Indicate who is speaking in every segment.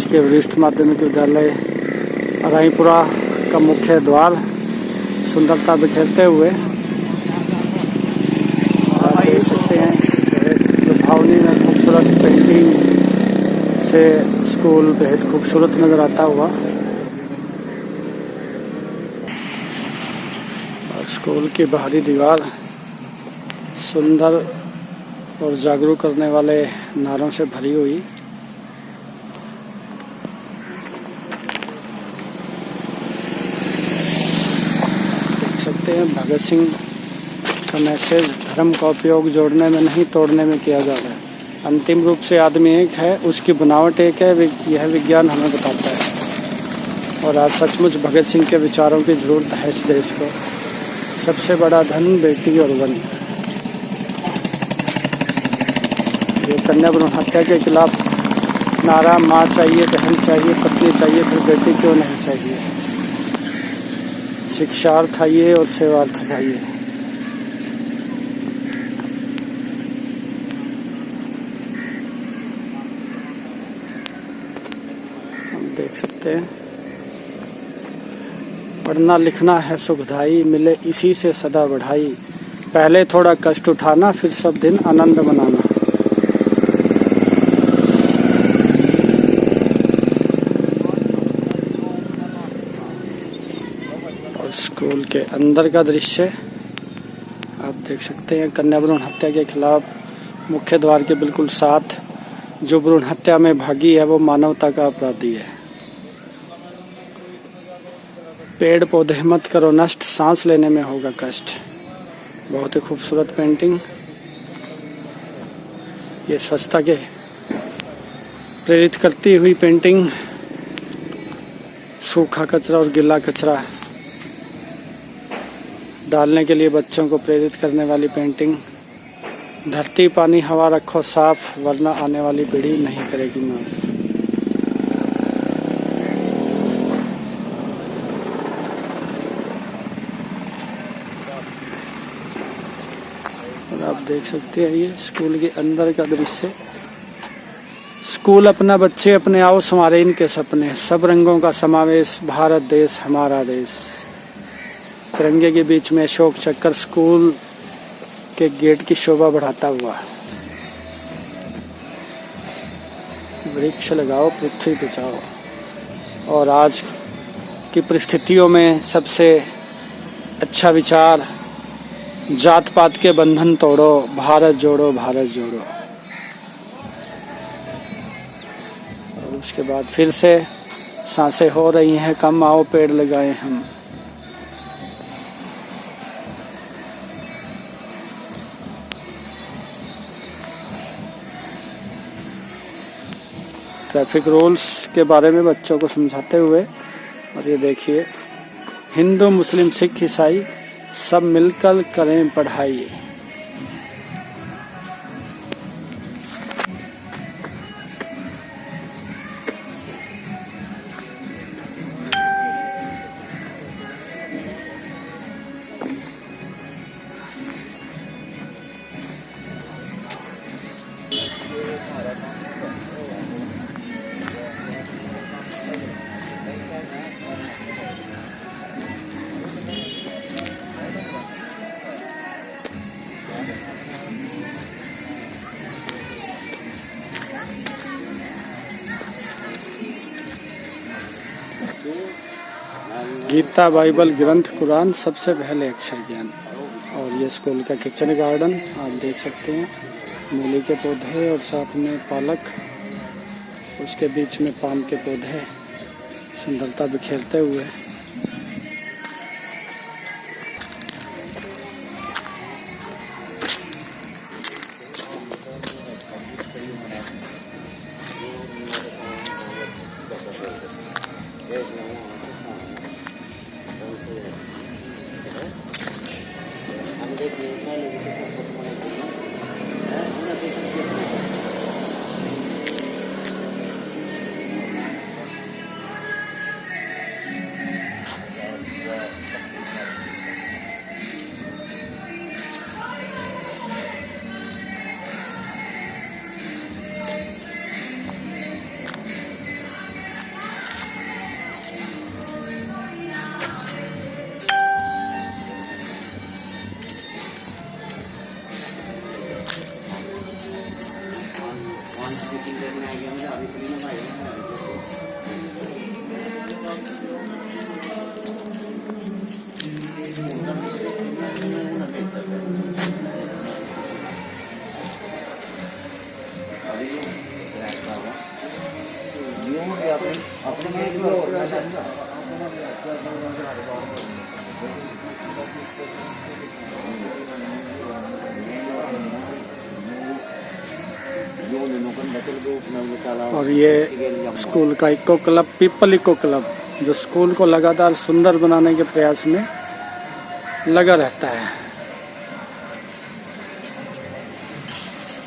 Speaker 1: शासकीय वरिष्ठ माध्यमिक विद्यालय रायपुरा का मुख्य द्वार सुंदरता बिखेरते हुए आप देख सकते हैं। लुभावनी में खूबसूरत पेंटिंग से स्कूल बेहद खूबसूरत नज़र आता हुआ और स्कूल की बाहरी दीवार सुंदर और जागरूक करने वाले नारों से भरी हुई। देख सकते हैं भगत सिंह का मैसेज धर्म का उपयोग जोड़ने में नहीं तोड़ने में किया जा रहा है। अंतिम रूप से आदमी एक है, उसकी बनावट एक है, यह विज्ञान हमें बताता है। और आज सचमुच भगत सिंह के विचारों की जरूरत है इस देश को। सबसे बड़ा धन बेटी और वन। ये कन्या भ्रूण हत्या के खिलाफ नारा माँ चाहिए, बहन चाहिए, पत्नी चाहिए, फिर बेटी क्यों नहीं चाहिए। शिक्षार्थ चाहिए और सेवार्थ चाहिए। हम देख सकते हैं पढ़ना लिखना है सुखदाई, मिले इसी से सदा बढ़ाई। पहले थोड़ा कष्ट उठाना, फिर सब दिन आनंद मनाना। और स्कूल के अंदर का दृश्य आप देख सकते हैं। कन्या भ्रूण हत्या के खिलाफ मुख्य द्वार के बिल्कुल साथ जो भ्रूण हत्या में भागी है वो मानवता का अपराधी है। पेड़ पौधे मत करो नष्ट, सांस लेने में होगा कष्ट। बहुत ही खूबसूरत पेंटिंग। ये स्वच्छता के प्रेरित करती हुई पेंटिंग। सूखा कचरा और गीला कचरा डालने के लिए बच्चों को प्रेरित करने वाली पेंटिंग। धरती पानी हवा रखो साफ, वरना आने वाली पीढ़ी नहीं करेगी माफ। और आप देख सकते हैं ये स्कूल के अंदर का दृश्य। स्कूल अपना बच्चे अपने आओ संवारे इनके सपने। सब रंगों का समावेश, भारत देश हमारा देश। तिरंगे के बीच में अशोक चक्र स्कूल के गेट की शोभा बढ़ाता हुआ। वृक्ष लगाओ पृथ्वी बचाओ। और आज की परिस्थितियों में सबसे अच्छा विचार, जात पात के बंधन तोड़ो, भारत जोड़ो भारत जोड़ो। और उसके बाद फिर से सांसें हो रही हैं कम, आओ पेड़ लगाएं हम। ट्रैफिक रूल्स के बारे में बच्चों को समझाते हुए। और ये देखिए हिंदू मुस्लिम सिख ईसाई सब मिलकर करें पढ़ाई। गीता, बाइबल, ग्रंथ, कुरान, सबसे पहले अक्षर ज्ञान। और ये स्कूल का किचन गार्डन आप देख सकते हैं। मूली के पौधे और साथ में पालक, उसके बीच में पाम के पौधे सुंदरता बिखेरते हुए। और ये स्कूल का eco club, people eco club, जो स्कूल को लगातार सुंदर बनाने के प्रयास में लगा रहता है।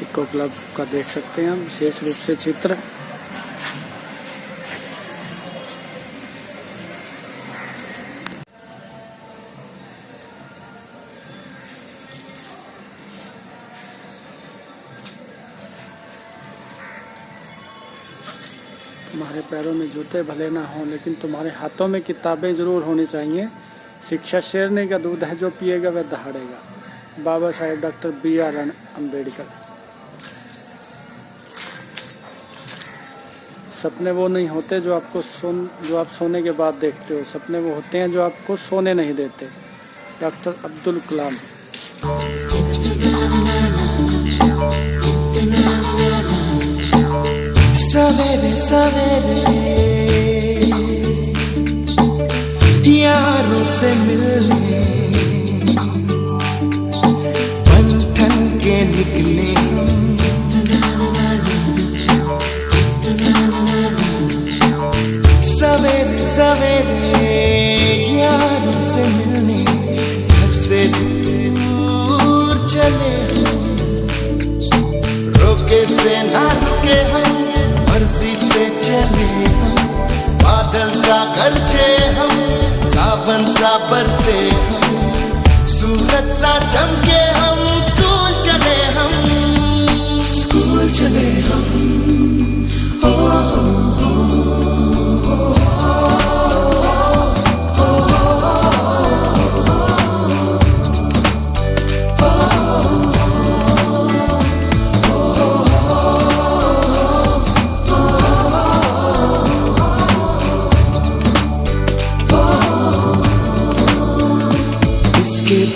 Speaker 1: इको क्लब का देख सकते हैं हम विशेष रूप से चित्र। तुम्हारे पैरों में जूते भले ना हों, लेकिन तुम्हारे हाथों में किताबें जरूर होनी चाहिए। शिक्षा शेरनी का दूध है, जो पिएगा वह दहाड़ेगा। Baba Saheb doctor BR Ambedkar. सपने वो नहीं होते जो आप सोने के बाद देखते हो। सपने वो होते हैं जो आपको सोने नहीं देते। डॉक्टर अब्दुल कलाम।
Speaker 2: सवेरे सवेरे यारों से मिलने बन ठन के निकले हम। सवेरे सवेरे यारों से मिलने घर से दूर चले हम। रोके से ना रुके हम, मर्जी से चले हम। बादल सा गरजे हम, सावन सा बरसे हम। सूरज सा चमके हम, स्कूल चले हम। स्कूल चले हम। हो, हो, हो, हो,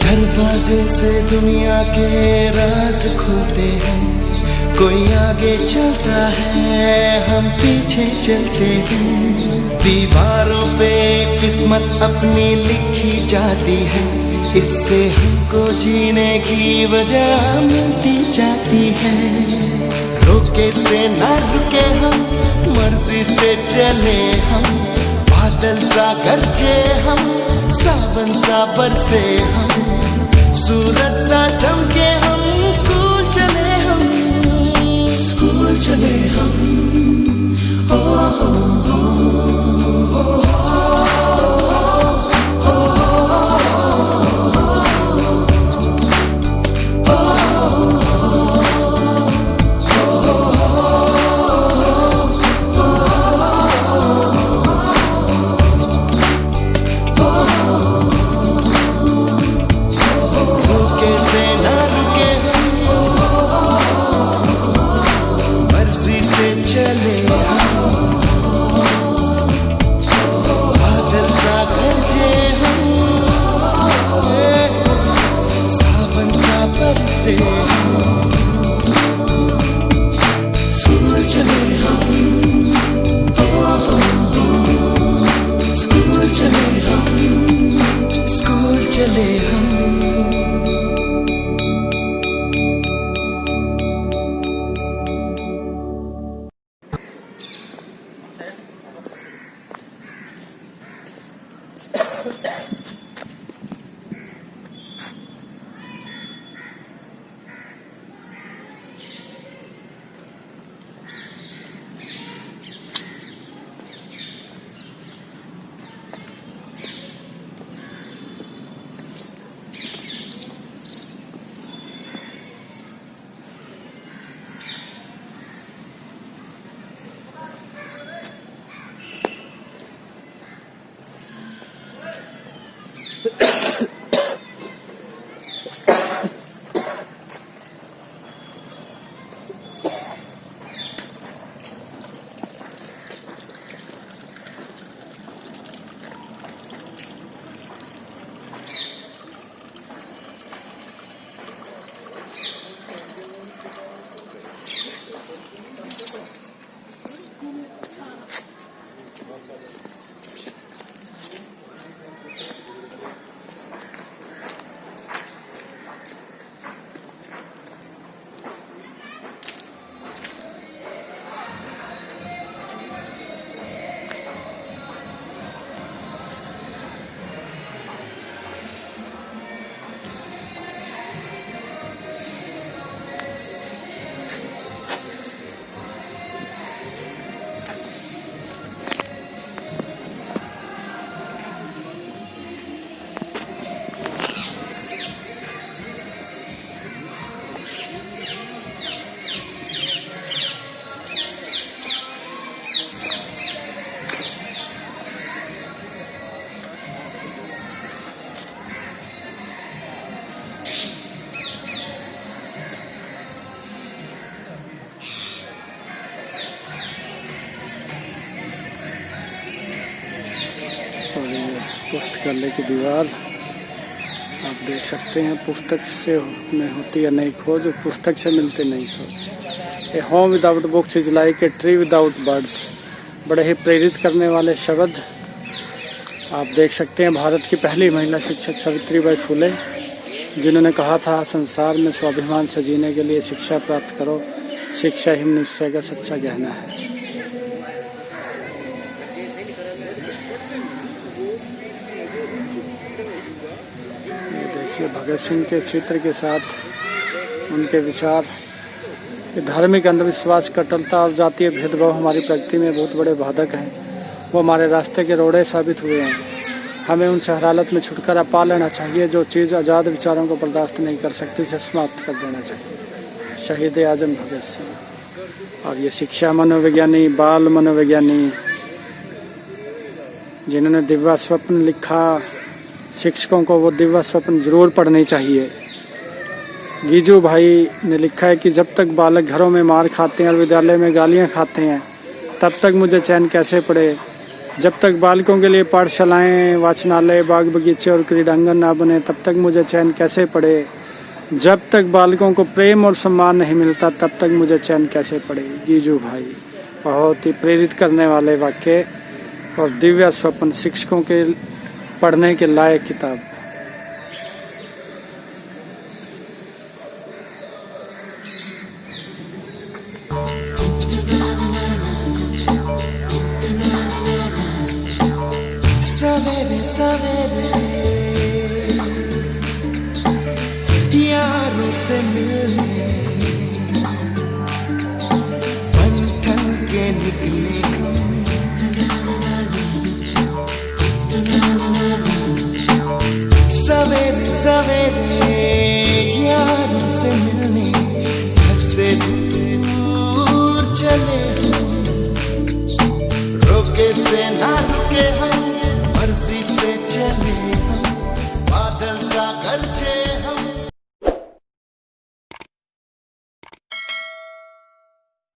Speaker 2: दरवाजे से दुनिया के राज खुलते हैं। कोई आगे चलता है, हम पीछे चलते हैं। दीवारों पे किस्मत अपनी लिखी जाती है। इससे हमको जीने की वजह मिलती जाती है। रोके से ना रुके हम, मर्जी से चले हम। बादल सा गरजे हम, सावन सा बरसे हम। सूरज सा चमके हम, स्कूल चले हम। स्कूल चले हम। हो, हो, हो, हो, हो।
Speaker 1: पुस्तकालय की दीवार आप देख सकते हैं। पुस्तक से में होती है नई खोज, पुस्तक से मिलते नई सोच। A home without books is like a tree without birds. बड़े ही प्रेरित करने वाले शब्द आप देख सकते हैं। भारत की पहली महिला शिक्षक सावित्रीबाई फुले, जिन्होंने कहा था संसार में स्वाभिमान से जीने के लिए शिक्षा प्राप्त करो, शिक्षा ही मनुष्य का सच्चा गहना है। ये देखिए भगत सिंह के चित्र के साथ उनके विचार कि धार्मिक अंधविश्वास, कट्टरता और जातीय भेदभाव हमारी प्रगति में बहुत बड़े बाधक हैं। वो हमारे रास्ते के रोड़े साबित हुए हैं। हमें उनसे हर हालत में छुटकारा पा लेना चाहिए। जो चीज़ आज़ाद विचारों को बर्दाश्त नहीं कर सकती उसे समाप्त कर देना चाहिए। शहीद आजम भगत सिंह। और ये शिक्षा मनोविज्ञानी, बाल मनोविज्ञानी, जिन्होंने दिव्य स्वप्न लिखा, शिक्षकों को वो दिव्य स्वप्न जरूर पढ़नी चाहिए। गीजू भाई ने लिखा है कि जब तक बालक घरों में मार खाते हैं और विद्यालय में गालियां खाते हैं, तब तक मुझे चैन कैसे पड़े। जब तक बालकों के लिए पाठशालाएं, वाचनालय, बाग बगीचे और क्रीडांगन ना बने, तब तक मुझे चैन कैसे पड़े। जब तक बालकों को प्रेम और सम्मान नहीं मिलता, तब तक मुझे चैन कैसे पड़े। गीजू भाई, बहुत ही प्रेरित करने वाले वाक्य और दिव्य स्वप्न, शिक्षकों के पढ़ने के लायक किताब।
Speaker 2: सवेरे सवेरे यारों से मिलने बन ठन के निकले सवेरे सवेरे यारों से मिलने घर से दूर चले, रोके से ना रुके हम, मर्जी